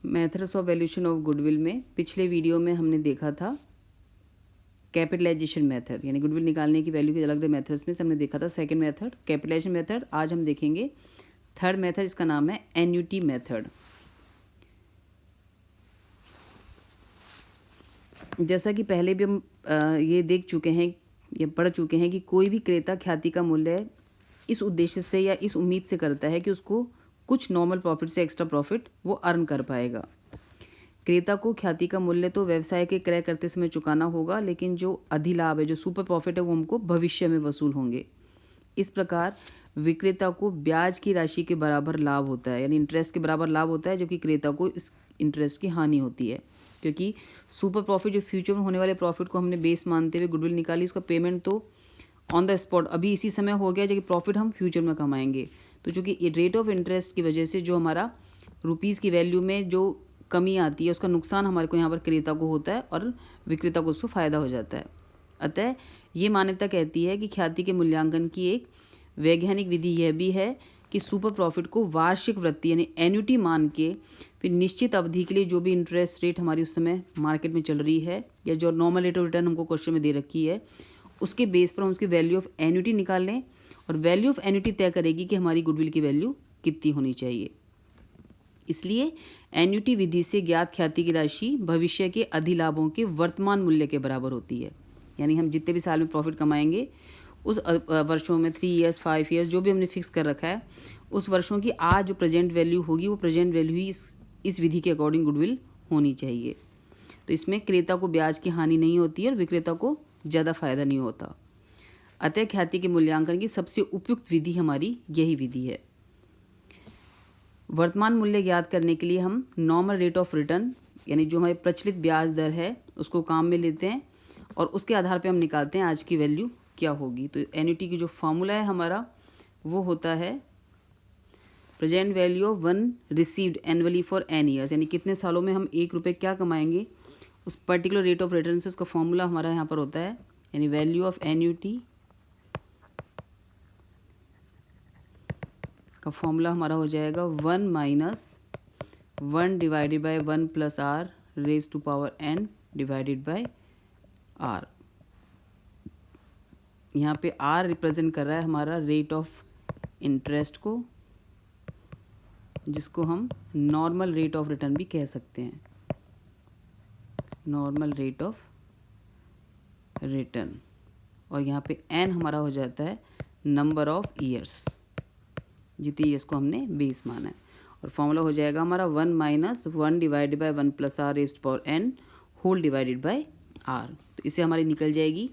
Methods of valuation of goodwill में पिछले video में हमने देखा था कैपिटलाइजेशन मेथड, यानी गुडविल निकालने की वैल्यू के अलग अलग मेथड्स में से हमने देखा था सेकंड मेथड कैपिटलाइजेशन मेथड। आज हम देखेंगे थर्ड मेथड, इसका नाम है एन्युटी मेथड। जैसा कि पहले भी हम ये देख चुके हैं या पढ़ चुके हैं कि कोई भी क्रेता ख्याति का मूल्य इस उद्देश्य से या इस उम्मीद से करता है कि उसको कुछ नॉर्मल प्रॉफिट से एक्स्ट्रा प्रॉफिट वो अर्न कर पाएगा। क्रेता को ख्याति का मूल्य तो व्यवसाय के क्रय करते समय चुकाना होगा, लेकिन जो अधिलाभ है, जो सुपर प्रॉफिट है, वो हमको भविष्य में वसूल होंगे। इस प्रकार विक्रेता को ब्याज की राशि के बराबर लाभ होता है, यानी इंटरेस्ट के बराबर लाभ होता है, जबकि क्रेता को इस इंटरेस्ट की हानि होती है, क्योंकि सुपर प्रॉफिट जो फ्यूचर में होने वाले प्रॉफिट को हमने बेस मानते हुए गुडविल निकाली, उसका पेमेंट तो ऑन द स्पॉट अभी इसी समय हो गया, जबकि प्रॉफिट हम फ्यूचर में कमाएंगे। तो चूँकि रेट ऑफ इंटरेस्ट की वजह से जो हमारा रुपीज़ की वैल्यू में जो कमी आती है, उसका नुकसान हमारे को यहाँ पर क्रेता को होता है और विक्रेता को उसको फ़ायदा हो जाता है। अतः ये मान्यता कहती है कि ख्याति के मूल्यांकन की एक वैज्ञानिक विधि यह भी है कि सुपर प्रॉफिट को वार्षिक वृत्ति यानी एन्युटी मान के फिर निश्चित अवधि के लिए जो भी इंटरेस्ट रेट हमारी उस समय मार्केट में चल रही है या जो नॉर्मल रेट ऑफ रिटर्न हमको क्वेश्चन में दे रखी है, उसके बेस पर हम उसकी वैल्यू ऑफ एन्युटी निकाल लें, और वैल्यू ऑफ एन्युटी तय करेगी कि हमारी गुडविल की वैल्यू कितनी होनी चाहिए। इसलिए एन्युटी विधि से ज्ञात ख्याति की राशि भविष्य के अधिलाभों के वर्तमान मूल्य के बराबर होती है। यानी हम जितने भी साल में प्रॉफिट कमाएंगे उस वर्षों में 3 ईयर्स 5 ईयर्स जो भी हमने फिक्स कर रखा है, उस वर्षों की आज जो प्रेजेंट वैल्यू होगी वो प्रेजेंट वैल्यू ही इस विधि के अकॉर्डिंग गुडविल होनी चाहिए। तो इसमें क्रेता को ब्याज की हानि नहीं होती है और विक्रेता को ज़्यादा फायदा नहीं होता। अतः ख्याति के मूल्यांकन की सबसे उपयुक्त विधि हमारी यही विधि है। वर्तमान मूल्य ज्ञात करने के लिए हम नॉर्मल रेट ऑफ रिटर्न यानी जो हमारी प्रचलित ब्याज दर है उसको काम में लेते हैं और उसके आधार पे हम निकालते हैं आज की वैल्यू क्या होगी। तो एन्युटी की जो फॉर्मूला है हमारा वो होता है present value of one received annually for n years, यानी कितने सालों में हम 1 रुपये क्या कमाएंगे उस पर्टिकुलर रेट ऑफ रिटर्न से, उसका फॉर्मूला हमारा यहाँ पर होता है, यानी वैल्यू ऑफ एन्युटी का फॉर्मूला हमारा हो जाएगा 1 minus 1 divided by 1 plus r raise to power n divided by r। यहाँ पे r रिप्रेजेंट कर रहा है हमारा रेट ऑफ इंटरेस्ट को, जिसको हम नॉर्मल रेट ऑफ रिटर्न भी कह सकते हैं, नॉर्मल रेट ऑफ रिटर्न। और यहाँ पे n हमारा हो जाता है नंबर ऑफ ईयर्स, जितनी ईयर्स को हमने बेस माना है। और फॉर्मूला हो जाएगा हमारा 1 minus 1 divided by 1 plus r raised power n whole divided by r। तो इससे हमारी निकल जाएगी,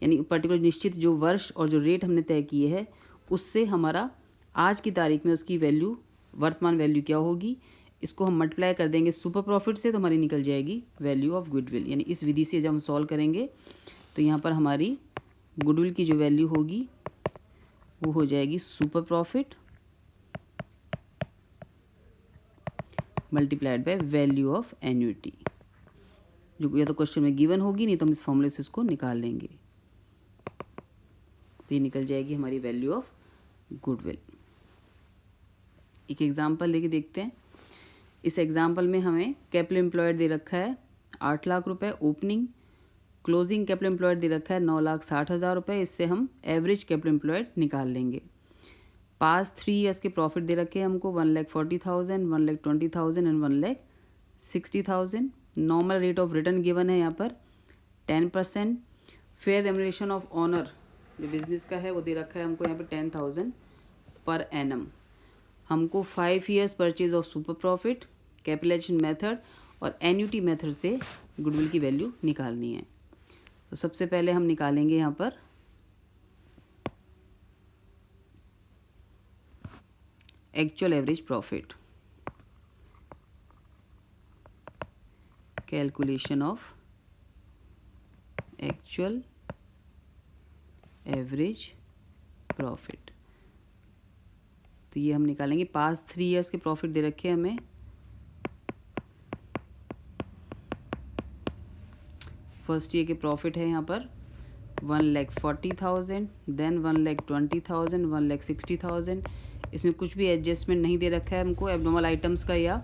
यानी पर्टिकुलर निश्चित जो वर्ष और जो रेट हमने तय किए हैं उससे हमारा आज की तारीख में उसकी वैल्यू वर्तमान वैल्यू क्या होगी, इसको हम मल्टीप्लाई कर देंगे सुपर प्रॉफिट से, तो हमारी निकल जाएगी वैल्यू ऑफ गुडविल। यानी इस विधि से जब हम सॉल्व करेंगे तो यहाँ पर हमारी गुडविल की जो वैल्यू होगी वो हो जाएगी super profit multiplied by value of annuity, जो या तो क्वेश्चन में गिवन होगी, नहीं तो हम इस फॉर्मूले से इसको निकाल लेंगे। तो ये निकल जाएगी हमारी वैल्यू ऑफ गुडविल। एक एग्जांपल लेके देखते हैं। इस एग्जांपल में हमें कैपिटल एम्प्लॉयड दे रखा है 8 लाख रुपए ओपनिंग, क्लोजिंग कैपिटल एम्प्लॉयड दे रखा है 9,60,000 रुपये। इससे हम एवरेज कैपिटल एम्प्लॉयड निकाल लेंगे। पास 3 ईयर्स के प्रॉफिट दे रखे हैं हमको 1,40,000, 1,20,000 and 1,60,000। Normal rate of return given है यहाँ पर 10%। फेयर रेम्युनरेशन ऑफ ऑनर जो बिजनेस का है वो दे रखा है हमको यहाँ पर 10,000 पर एनम। हमको 5 years purchase of super profit, capitalization method और एन्युटी मेथड से गुडविल की वैल्यू निकालनी है। तो सबसे पहले हम निकालेंगे यहाँ पर actual average profit, calculation of actual average profit. तो ये हम निकालेंगे। पास 3 ईयर्स के प्रॉफिट दे रखे हैं हमें, फर्स्ट ईयर के प्रॉफिट है यहाँ पर 1,40,000, देन 1,20,000, 1,60,000। इसमें कुछ भी एडजस्टमेंट नहीं दे रखा है हमको एबनॉर्मल आइटम्स का या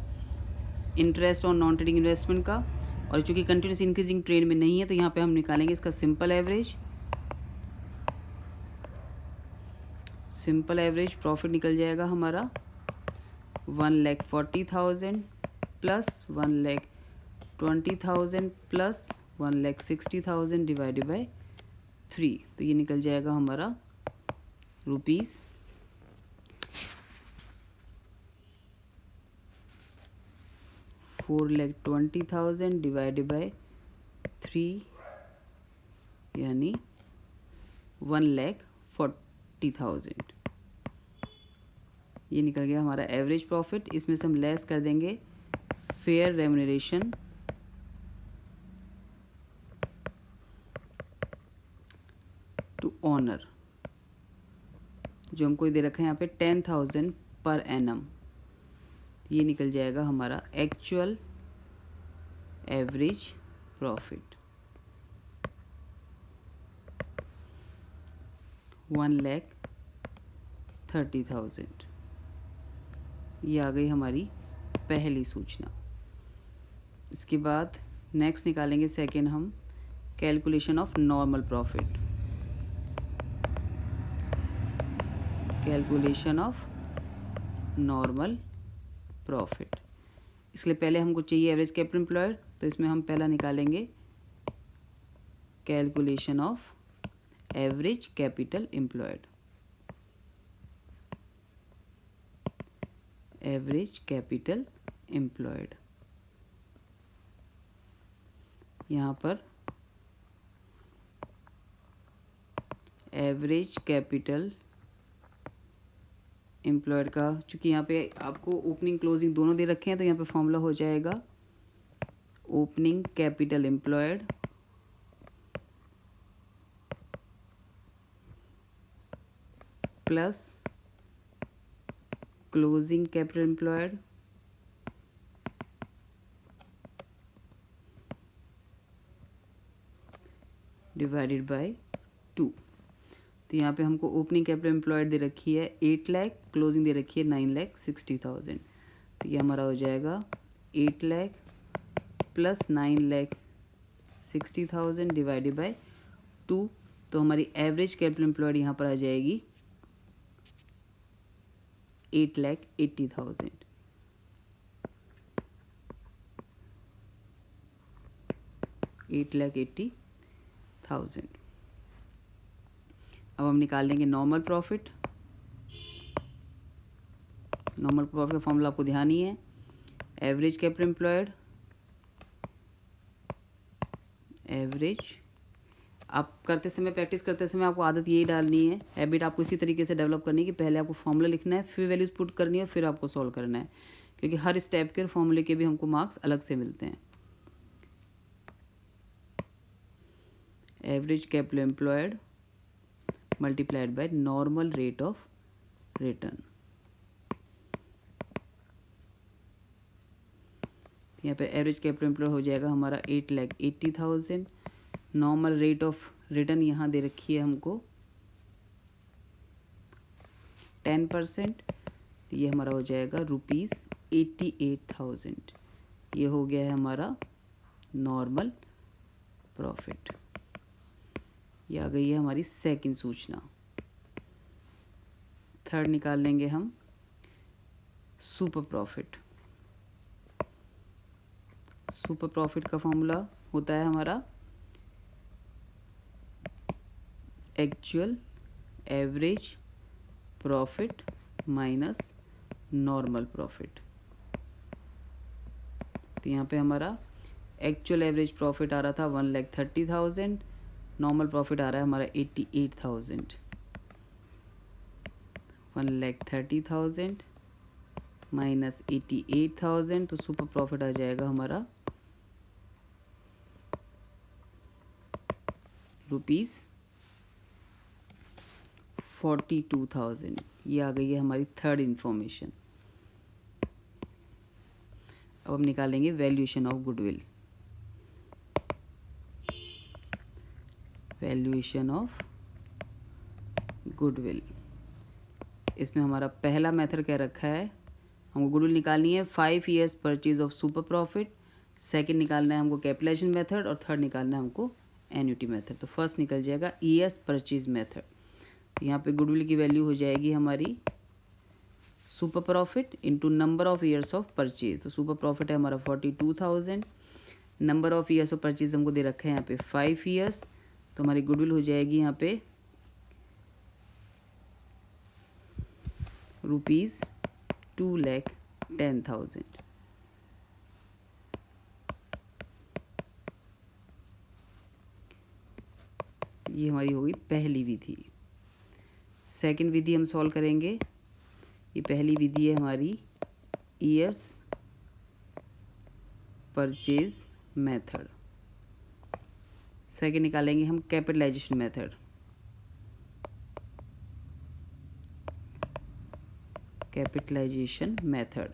interest on non trading investment का, और चूँकि कंटिन्यूस इंक्रीजिंग ट्रेंड में नहीं है तो यहाँ पे हम निकालेंगे इसका simple average. Simple average profit निकल जाएगा हमारा 1,40,000 प्लस 1,20,000 प्लस 1,60,000 डिवाइडेड बाई 3, तो ये निकल जाएगा हमारा रुपीज़ 4,20,000 डिवाइडेड बाई 3 यानी 1,40,000। ये निकल गया हमारा एवरेज प्रॉफिट। इसमें से हम लेस कर देंगे फेयर रेम्यूनरेशन टू ऑनर, जो हमको दे रखा है यहाँ पे 10,000 पर एनम। ये निकल जाएगा हमारा एक्चुअल एवरेज प्रॉफिट 1,30,000। ये आ गई हमारी पहली सूचना। इसके बाद नेक्स्ट निकालेंगे सेकेंड हम calculation of normal profit. Calculation of normal profit, इसके लिए पहले हमको चाहिए एवरेज कैपिटल एम्प्लॉयड, तो इसमें हम पहला निकालेंगे calculation of average capital employed. Average capital employed, यहाँ पर एवरेज कैपिटल एम्प्लॉयड का, चूँकि यहाँ पे आपको ओपनिंग क्लोजिंग दोनों दे रखे हैं, तो यहाँ पे फॉर्मूला हो जाएगा opening capital employed plus closing capital employed divided by 2। तो यहाँ पे हमको ओपनिंग कैपिटल एम्प्लॉयड दे रखी है 8 लाख, क्लोजिंग दे रखी है 9,60,000। तो ये हमारा हो जाएगा 8 लाख प्लस 9,60,000 डिवाइडेड बाय 2। तो हमारी एवरेज कैपिटल एम्प्लॉयड यहाँ पर आ जाएगी 8,80,000। 8,80,000। अब हम निकाल लेंगे नॉर्मल प्रॉफिट। नॉर्मल प्रॉफिट का फॉर्मूला आपको ध्यान ही है, एवरेज कैपिटल एम्प्लॉयड, एवरेज। आप करते समय, प्रैक्टिस करते समय आपको आदत यही डालनी है, हैबिट आपको इसी तरीके से डेवलप करनी है कि पहले आपको फॉर्मूला लिखना है, फिर वैल्यूज पुट करनी है, फिर आपको सॉल्व करना है, क्योंकि हर स्टेप के फॉर्मूले के भी हमको मार्क्स अलग से मिलते हैं। Average capital employed multiplied by normal rate of return. यहाँ पे एवरेज कैपिटल एम्प्लॉयड हो जाएगा हमारा 8,80,000। नॉर्मल रेट ऑफ रिटर्न यहाँ दे रखी है हमको 10%, तो ये हमारा हो जाएगा ₹88,000। ये हो गया है हमारा नॉर्मल प्रॉफिट। ये आ गई है हमारी सेकंड सूचना। थर्ड निकाल लेंगे हम सुपर प्रॉफिट। सुपर प्रॉफिट का फॉर्मूला होता है हमारा actual average profit minus normal profit. तो यहाँ पे हमारा एक्चुअल एवरेज प्रॉफिट आ रहा था 1,30,000, नॉर्मल प्रॉफिट आ रहा है हमारा 88,000। 1,30,000 माइनस 88,000, तो सुपर प्रॉफिट आ जाएगा हमारा ₹42,000। ये आ गई है हमारी थर्ड इंफॉर्मेशन। अब हम निकालेंगे valuation of goodwill. Valuation of goodwill, इसमें हमारा पहला मेथड क्या रखा है, हमको गुडविल निकालनी है 5 years purchase of super profit, second निकालना है हमको कैपिटलाइजेशन मेथड और थर्ड निकालना है हमको एन्युटी मेथड। तो फर्स्ट निकल जाएगा ईयर्स परचेज मेथड। यहाँ पे गुडविल की वैल्यू हो जाएगी हमारी super profit into number of years of purchase. तो सुपर प्रॉफिट है हमारा 42,000, number of years of purchase हमको दे रखा है यहाँ पे 5 ईयर्स, तो हमारी गुडविल हो जाएगी यहाँ पे ₹2,10,000। ये हमारी होगी पहली विधि। सेकंड विधि हम सॉल्व करेंगे। ये पहली विधि है हमारी ईयर्स परचेज मेथड। सेकंड निकालेंगे हम कैपिटलाइजेशन मेथड। कैपिटलाइजेशन मेथड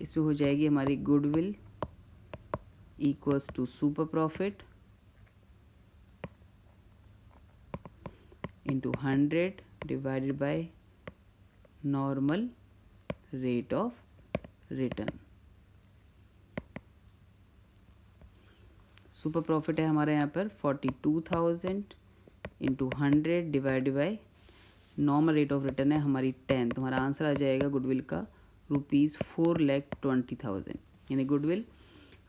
इसमें हो जाएगी हमारी goodwill equals to super profit into 100 divided by normal rate of return. Super profit है हमारे यहाँ पर 42,000 into 100 divided by normal rate of return है हमारी 10। तो हमारा आंसर आ जाएगा गुडविल का ₹4,20,000। यानी गुडविल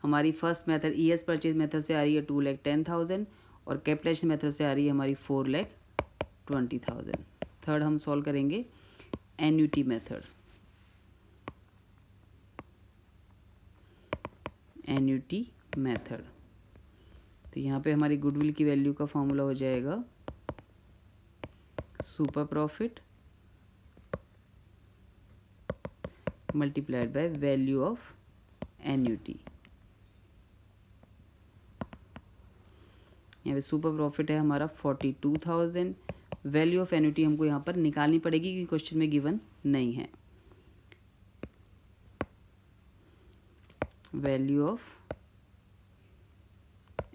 हमारी first method years purchase method से आ रही है 2,10,000 और कैपिटलाइजेशन मेथड से आ रही है हमारी 4,20,000। थर्ड हम सॉल्व करेंगे एन्युटी मेथड। एन्युटी मेथड तो यहाँ पे हमारी गुडविल की वैल्यू का फॉर्मूला हो जाएगा super profit multiplied by value of annuity. यहाँ पे सुपर प्रॉफिट है हमारा 42,000, वैल्यू ऑफ एन्युटी हमको यहाँ पर निकालनी पड़ेगी क्योंकि क्वेश्चन में गिवन नहीं है। वैल्यू ऑफ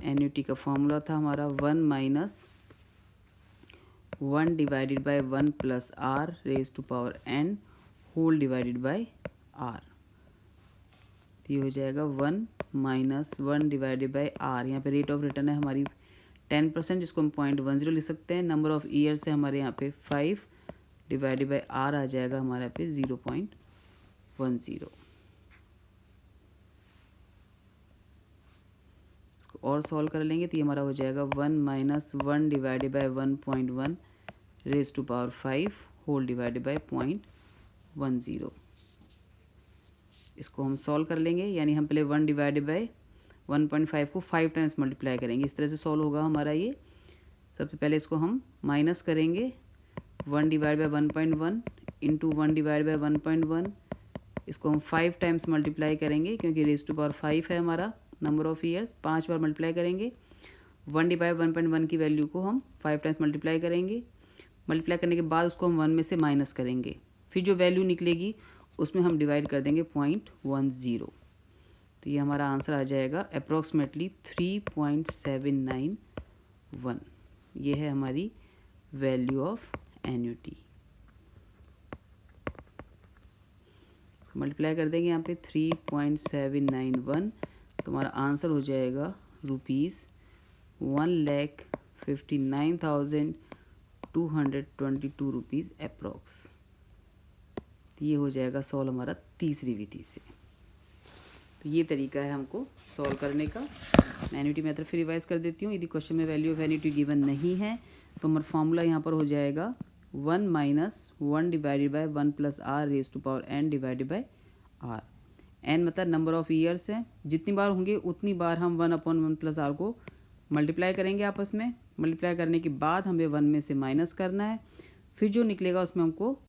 एन्युटी का फॉर्मूला था हमारा 1 minus 1 divided by 1 plus r raise to power n whole divided by r। ये हो जाएगा 1 माइनस 1 डिवाइडेड बाय r। यहाँ पे रेट ऑफ रिटर्न है हमारी 10%, जिसको हम 0.10 लिख सकते हैं। नंबर ऑफ ईयर्स है हमारे यहाँ पे 5 डिवाइडेड बाय r आ जाएगा हमारे यहाँ पे 0.10। और सॉल्व कर लेंगे तो ये हमारा हो जाएगा 1 minus 1 divided by 1.1 raise to power 5 whole divided by 0.10। इसको हम सॉल्व कर लेंगे, यानी हम पहले 1 डिवाइडेड बाय 1.5 को 5 टाइम्स मल्टीप्लाई करेंगे। इस तरह से सॉल्व होगा हमारा ये। सबसे पहले इसको हम माइनस करेंगे 1 divide by 1.1 into 1 divide by 1.1। इसको हम 5 टाइम्स मल्टीप्लाई करेंगे क्योंकि रेज टू पावर 5 है हमारा number of years. 5 bar multiply करेंगे। 1 डिवाइड 1.1 की वैल्यू को हम 5 टाइम्स मल्टीप्लाई करेंगे। मल्टीप्लाई करने के बाद उसको हम 1 में से माइनस करेंगे, फिर जो वैल्यू निकलेगी उसमें हम डिवाइड कर देंगे 0.10। तो ये हमारा आंसर आ जाएगा अप्रॉक्सीमेटली 3.791। ये है हमारी वैल्यू ऑफ एन्युटी। इसको मल्टीप्लाई कर देंगे यहाँ पे 3.791, तो हमारा आंसर हो जाएगा ₹1,59,222 अप्रॉक्स। ये हो जाएगा सॉल्व हमारा तीसरी विधि से। तो ये तरीका है हमको सॉल्व करने का। मैं एन्युटी मेथड फिर रिवाइज कर देती हूँ। यदि क्वेश्चन में वैल्यू ऑफ एन्युटी गिवन नहीं है तो हमारा फॉर्मूला यहाँ पर हो जाएगा 1 minus 1 divided by 1 plus r raise to power n divided by r. n मतलब नंबर ऑफ ईयर्स है, जितनी बार होंगे उतनी बार हम 1/1 प्लस आर को मल्टीप्लाई करेंगे आपस में। मल्टीप्लाई करने के बाद हमें 1 में से माइनस करना है, फिर जो निकलेगा उसमें हमको